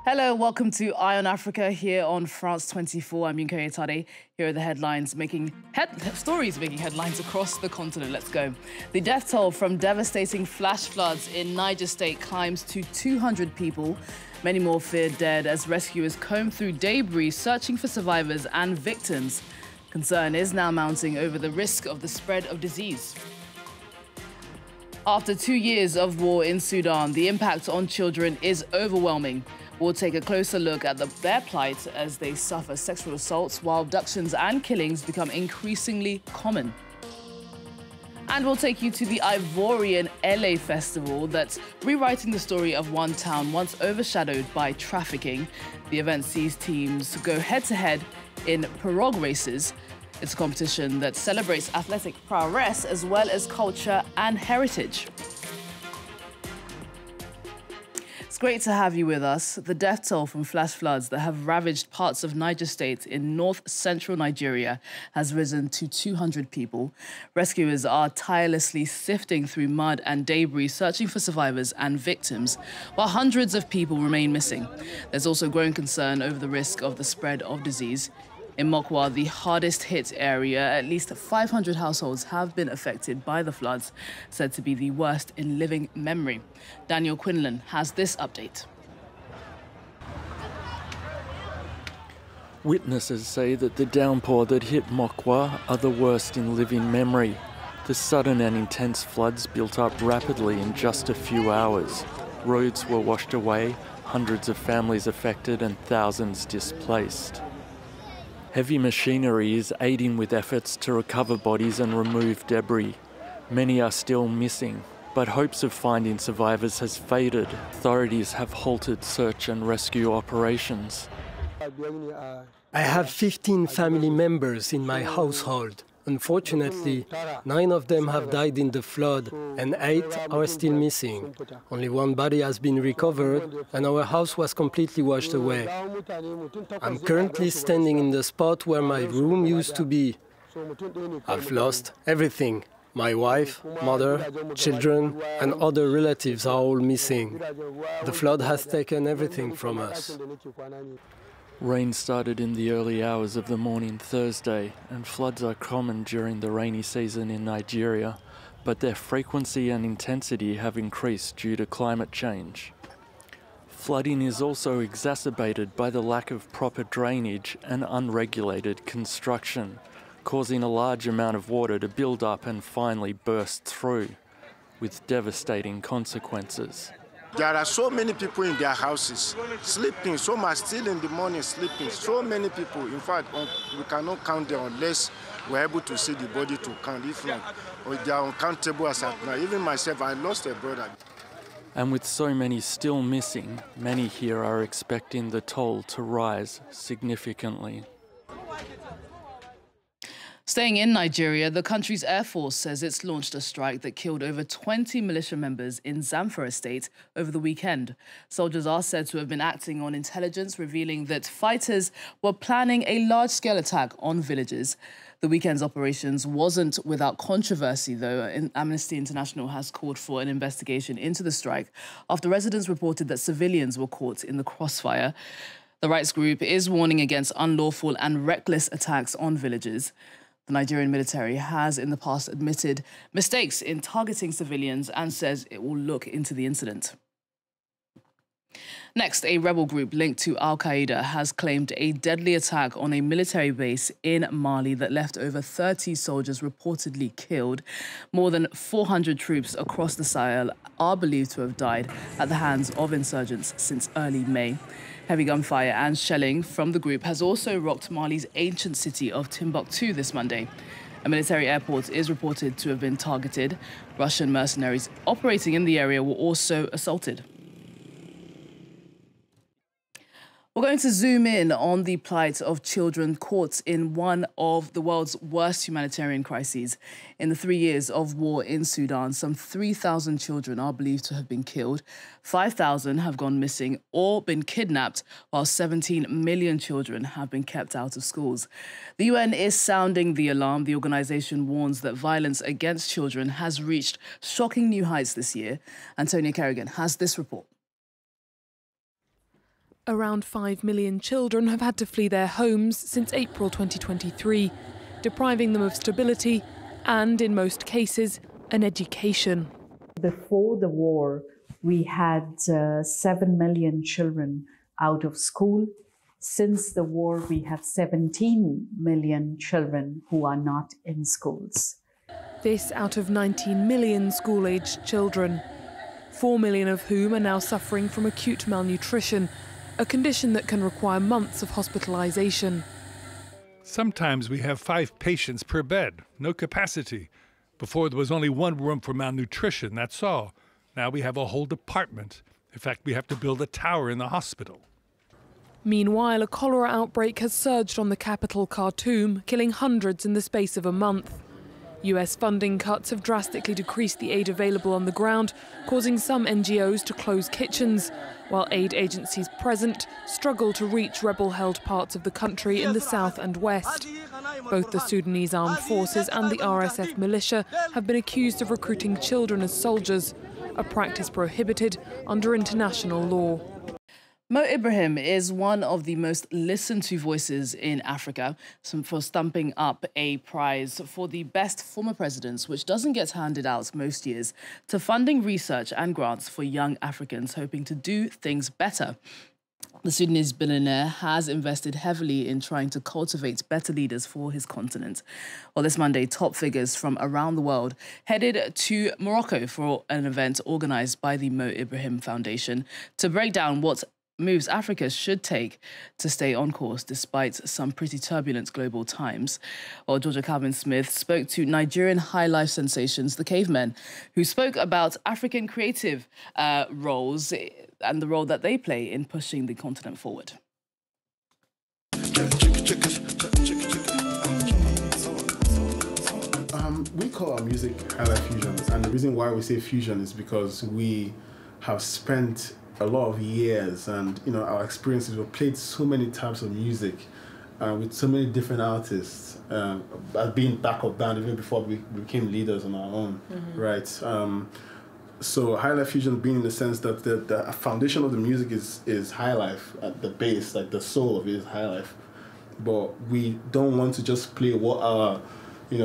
Hello, welcome to Eye on Africa here on France 24. I'm Yunke Etade. Here are the headlines stories making headlines across the continent. Let's go. The death toll from devastating flash floods in Niger State climbs to 200 people. Many more feared dead as rescuers comb through debris searching for survivors and victims. Concern is now mounting over the risk of the spread of disease. After 2 years of war in Sudan, the impact on children is overwhelming. We'll take a closer look at their plight as they suffer sexual assaults while abductions and killings become increasingly common. And we'll take you to the Ivorian LA Festival that's rewriting the story of one town once overshadowed by trafficking. The event sees teams go head-to-head in pirogue races. It's a competition that celebrates athletic prowess as well as culture and heritage. It's great to have you with us. The death toll from flash floods that have ravaged parts of Niger State in north-central Nigeria has risen to 200 people. Rescuers are tirelessly sifting through mud and debris, searching for survivors and victims, while hundreds of people remain missing. There's also growing concern over the risk of the spread of disease. In Mokwa, the hardest-hit area, at least 500 households have been affected by the floods, said to be the worst in living memory. Daniel Quinlan has this update. Witnesses say that the downpour that hit Mokwa are the worst in living memory. The sudden and intense floods built up rapidly in just a few hours. Roads were washed away, hundreds of families affected and thousands displaced. Heavy machinery is aiding with efforts to recover bodies and remove debris. Many are still missing, but hopes of finding survivors has faded. Authorities have halted search and rescue operations. I have 15 family members in my household. Unfortunately, 9 of them have died in the flood and 8 are still missing. Only 1 body has been recovered and our house was completely washed away. I'm currently standing in the spot where my room used to be. I've lost everything. My wife, mother, children and other relatives are all missing. The flood has taken everything from us. Rain started in the early hours of the morning Thursday, and floods are common during the rainy season in Nigeria, but their frequency and intensity have increased due to climate change. Flooding is also exacerbated by the lack of proper drainage and unregulated construction, causing a large amount of water to build up and finally burst through, with devastating consequences. There are so many people in their houses sleeping. Some are still in the morning sleeping. So many people. In fact, we cannot count them unless we're able to see the body to count. If not, they are uncountable as at now. Even myself, I lost a brother. And with so many still missing, many here are expecting the toll to rise significantly. Staying in Nigeria, the country's Air Force says it's launched a strike that killed over 20 militia members in Zamfara State over the weekend. Soldiers are said to have been acting on intelligence, revealing that fighters were planning a large-scale attack on villages. The weekend's operations wasn't without controversy, though. Amnesty International has called for an investigation into the strike after residents reported that civilians were caught in the crossfire. The rights group is warning against unlawful and reckless attacks on villages. The Nigerian military has in the past admitted mistakes in targeting civilians and says it will look into the incident. Next, a rebel group linked to al-Qaeda has claimed a deadly attack on a military base in Mali that left over 30 soldiers reportedly killed. More than 400 troops across the Sahel are believed to have died at the hands of insurgents since early May. Heavy gunfire and shelling from the group has also rocked Mali's ancient city of Timbuktu this Monday. A military airport is reported to have been targeted. Russian mercenaries operating in the area were also assaulted. We're going to zoom in on the plight of children caught in one of the world's worst humanitarian crises. In the 3 years of war in Sudan, some 3,000 children are believed to have been killed. 5,000 have gone missing or been kidnapped, while 17 million children have been kept out of schools. The UN is sounding the alarm. The organisation warns that violence against children has reached shocking new heights this year. Antonia Kerrigan has this report. Around 5 million children have had to flee their homes since April 2023, depriving them of stability and, in most cases, an education. Before the war, we had 7 million children out of school. Since the war, we have 17 million children who are not in schools. This out of 19 million school-aged children, 4 million of whom are now suffering from acute malnutrition, a condition that can require months of hospitalization. Sometimes we have 5 patients per bed, no capacity. Before there was only 1 room for malnutrition, that's all. Now we have a whole department. In fact, we have to build a tower in the hospital. Meanwhile, a cholera outbreak has surged on the capital, Khartoum, killing hundreds in the space of a month. US funding cuts have drastically decreased the aid available on the ground, causing some NGOs to close kitchens, while aid agencies present struggle to reach rebel-held parts of the country in the south and west. Both the Sudanese armed forces and the RSF militia have been accused of recruiting children as soldiers, a practice prohibited under international law. Mo Ibrahim is one of the most listened to voices in Africa for stumping up a prize for the best former presidents, which doesn't get handed out most years, to funding research and grants for young Africans hoping to do things better. The Sudanese billionaire has invested heavily in trying to cultivate better leaders for his continent. Well, this Monday, top figures from around the world headed to Morocco for an event organised by the Mo Ibrahim Foundation to break down what moves Africa should take to stay on course despite some pretty turbulent global times. Well, Georgia Calvin-Smith spoke to Nigerian high life sensations, the Cavemen, who spoke about African creative roles and the role that they play in pushing the continent forward. We call our music high life fusions, and the reason why we say fusion is because we have spent a lot of years and our experiences. We've played so many types of music with so many different artists, being backup band even before we became leaders on our own, right? So high life fusion being in the sense that the foundation of the music is high life at the base, like the soul of it is high life, but we don't want to just play what our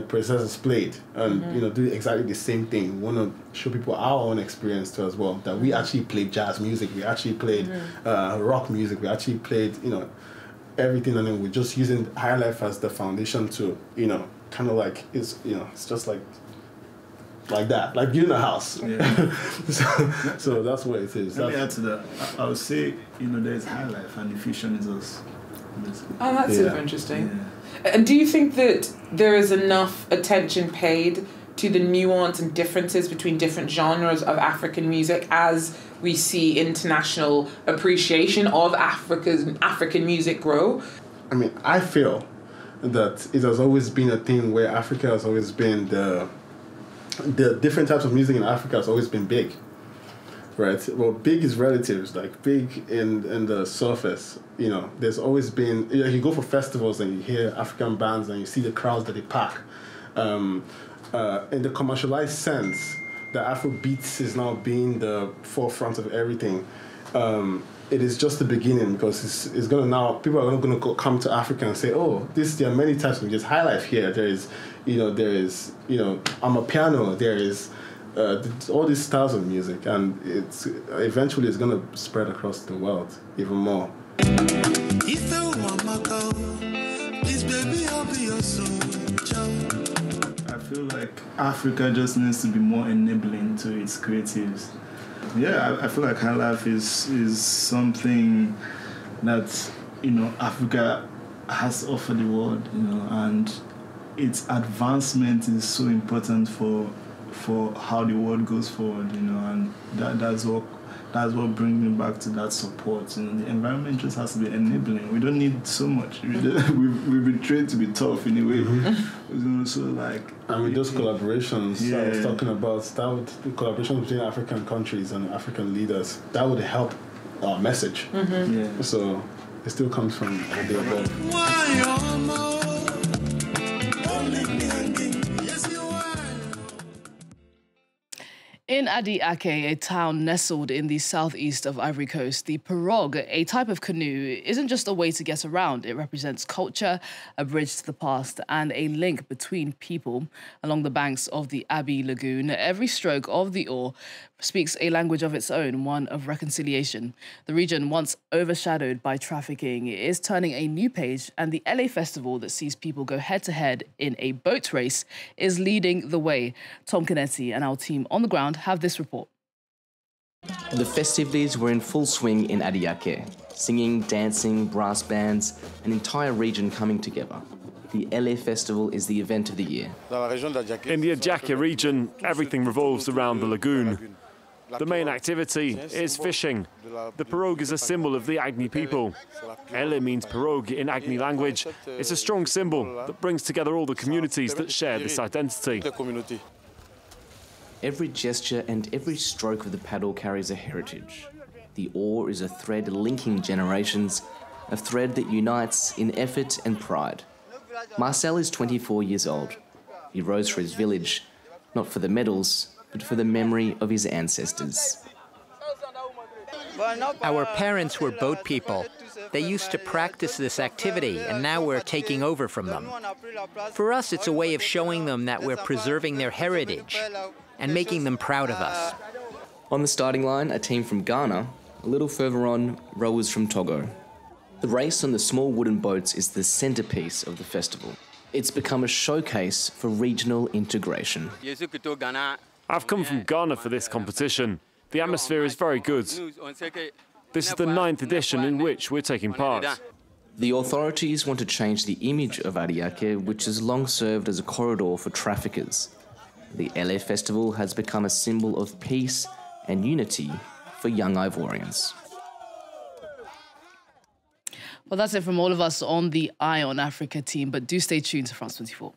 predecessors played and do exactly the same thing. We want to show people our own experience too as well, that we actually played jazz music, we actually played rock music, we actually played everything, and then we're just using high life as the foundation to kind of like it's just like that, like you're in a house. Yeah. so that's what it is. Let me add to that. I would say there's high life and the fusion is us. Oh, that's super interesting. Yeah. And do you think that there is enough attention paid to the nuance and differences between different genres of African music as we see international appreciation of African music grow? I mean, I feel that it has always been a thing where Africa has always been the different types of music in Africa has always been big. Right. Well, big is relative. Like big in the surface, there's always been. You go for festivals and you hear African bands and you see the crowds that they pack. In the commercialized sense, the Afrobeats is now being the forefront of everything. It is just the beginning because it's gonna now. People are gonna come to Africa and say, "Oh, there are many types of just high life here. There is, amapiano. There is." All these styles of music, and it's eventually it's going to spread across the world even more. I feel like Africa just needs to be more enabling to its creatives. Yeah, I feel like high life is something that Africa has to offer the world, and its advancement is so important for how the world goes forward, and that's what brings me back to that support. The environment just has to be enabling. We don't need so much. We've been trained to be tough in a way. So and with those collaborations, I was talking about the collaborations between African countries and African leaders, that would help our message. So it still comes from the above. In Adi Ake, a town nestled in the southeast of Ivory Coast, the pirogue, a type of canoe, isn't just a way to get around. It represents culture, a bridge to the past, and a link between people. Along the banks of the Abbey Lagoon, every stroke of the oar speaks a language of its own, one of reconciliation. The region, once overshadowed by trafficking, is turning a new page, and the LA Festival that sees people go head-to-head in a boat race is leading the way. Tom Canetti and our team on the ground have this report. The festivities were in full swing in Adi Ake. Singing, dancing, brass bands, an entire region coming together. The LA Festival is the event of the year. In the Ajake region, everything revolves around the lagoon. The main activity is fishing. The pirogue is a symbol of the Agni people. Ele means pirogue in Agni language. It's a strong symbol that brings together all the communities that share this identity. Every gesture and every stroke of the paddle carries a heritage. The oar is a thread linking generations, a thread that unites in effort and pride. Marcel is 24 years old. He rows for his village, not for the medals, but for the memory of his ancestors. Our parents were boat people. They used to practice this activity, and now we're taking over from them. For us, it's a way of showing them that we're preserving their heritage and making them proud of us. On the starting line, a team from Ghana. A little further on, rowers from Togo. The race on the small wooden boats is the centrepiece of the festival. It's become a showcase for regional integration. I've come from Ghana for this competition. The atmosphere is very good. This is the 9th edition in which we're taking part. The authorities want to change the image of Adi Ake, which has long served as a corridor for traffickers. The LA Festival has become a symbol of peace and unity for young Ivorians. Well, that's it from all of us on the Eye on Africa team, but do stay tuned to France 24.